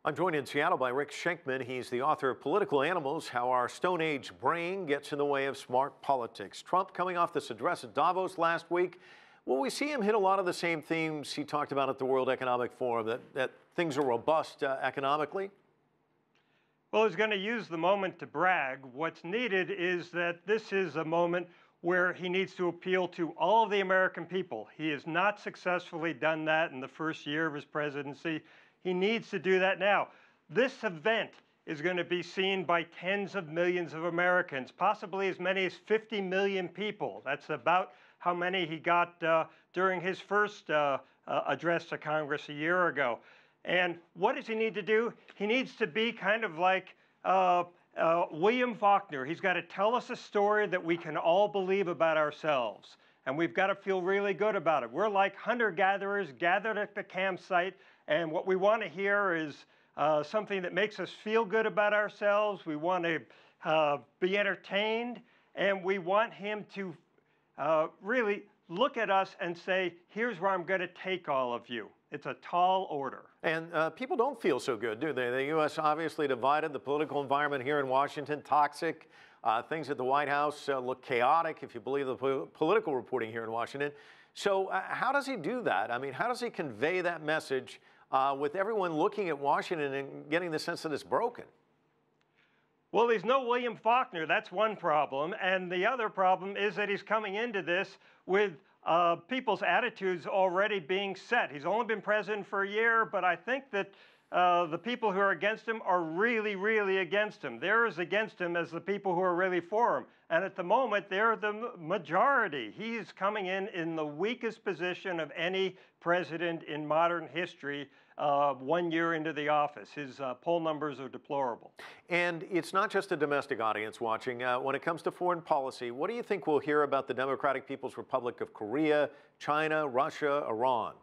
I'm joined in Seattle by Rick Shenkman. He's the author of Political Animals, How Our Stone Age Brain Gets in the Way of Smart Politics. Trump coming off this address at Davos last week. Will we see him hit a lot of the same themes he talked about at the World Economic Forum, that things are robust economically? Well, he's going to use the moment to brag. What's needed is that this is a moment where he needs to appeal to all of the American people. He has not successfully done that in the first year of his presidency. He needs to do that now. This event is going to be seen by tens of millions of Americans, possibly as many as 50 million people. That's about how many he got during his first address to Congress a year ago. And what does he need to do? He needs to be kind of like William Faulkner. He's got to tell us a story that we can all believe about ourselves. And we've got to feel really good about it. We're like hunter-gatherers gathered at the campsite, and what we want to hear is something that makes us feel good about ourselves. We want to be entertained, and we want him to really look at us and say, here's where I'm going to take all of you. It's a tall order. And people don't feel so good, do they? The U.S. obviously divided. The political environment here in Washington, toxic. Things at the White House look chaotic, if you believe the political reporting here in Washington. So how does he do that? I mean, how does he convey that message with everyone looking at Washington and getting the sense that it's broken? Well, he's no William Faulkner. That's one problem. And the other problem is that he's coming into this with people's attitudes already being set. He's only been president for a year, but I think that the people who are against him are really, really against him. They're as against him as the people who are really for him. And at the moment, they're the majority. He's coming in the weakest position of any president in modern history 1 year into the office. His poll numbers are deplorable. And it's not just a domestic audience watching. When it comes to foreign policy, what do you think we'll hear about the Democratic People's Republic of Korea, China, Russia, Iran?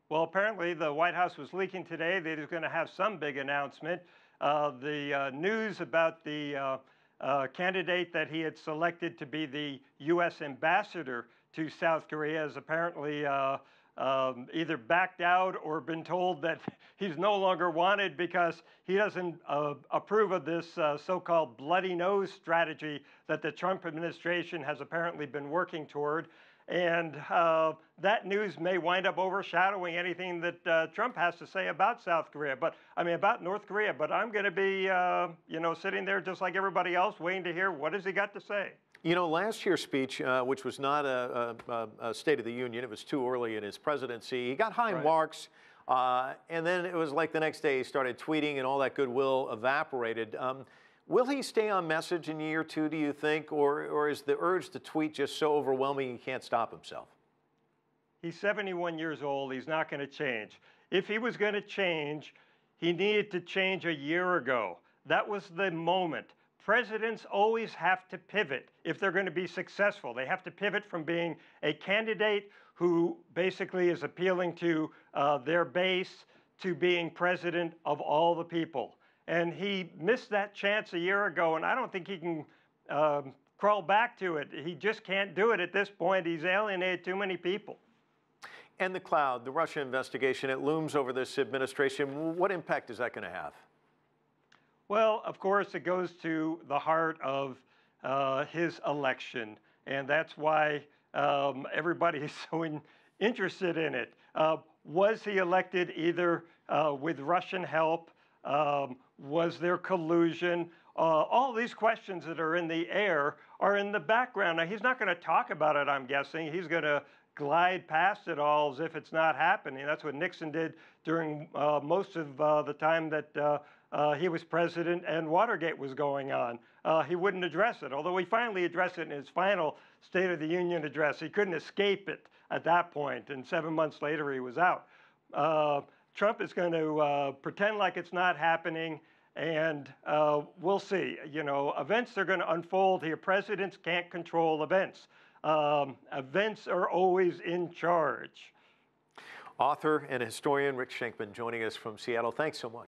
Well, apparently the White House was leaking today that he's going to have some big announcement. The news about the candidate that he had selected to be the U.S. ambassador to South Korea has apparently either backed out or been told that he's no longer wanted because he doesn't approve of this so-called bloody nose strategy that the Trump administration has apparently been working toward. And that news may wind up overshadowing anything that Trump has to say about South Korea, about North Korea. But I'm going to be, sitting there just like everybody else, waiting to hear what has he got to say. You know, last year's speech, which was not a State of the Union, it was too early in his presidency. He got high marks, and then it was like the next day he started tweeting, and all that goodwill evaporated. Will he stay on message in year two, do you think, or is the urge to tweet just so overwhelming he can't stop himself? He's 71 years old. He's not going to change. If he was going to change, he needed to change a year ago. That was the moment. Presidents always have to pivot if they're going to be successful. They have to pivot from being a candidate who basically is appealing to their base to being president of all the people. And he missed that chance a year ago, and I don't think he can crawl back to it. He just can't do it at this point. He's alienated too many people. And the cloud, the Russia investigation, it looms over this administration. What impact is that going to have? Well, of course, it goes to the heart of his election, and that's why everybody is so interested in it. Was he elected either with Russian help? Was there collusion? All these questions that are in the air are in the background. Now, he's not going to talk about it, I'm guessing. He's going to glide past it all as if it's not happening. That's what Nixon did during most of the time that he was president and Watergate was going on. He wouldn't address it, although he finally addressed it in his final State of the Union address. He couldn't escape it at that point, and 7 months later he was out. Trump is going to pretend like it's not happening, and we'll see. You know, events are going to unfold here. Presidents can't control events. Events are always in charge. Author and historian Rick Shenkman joining us from Seattle. Thanks so much.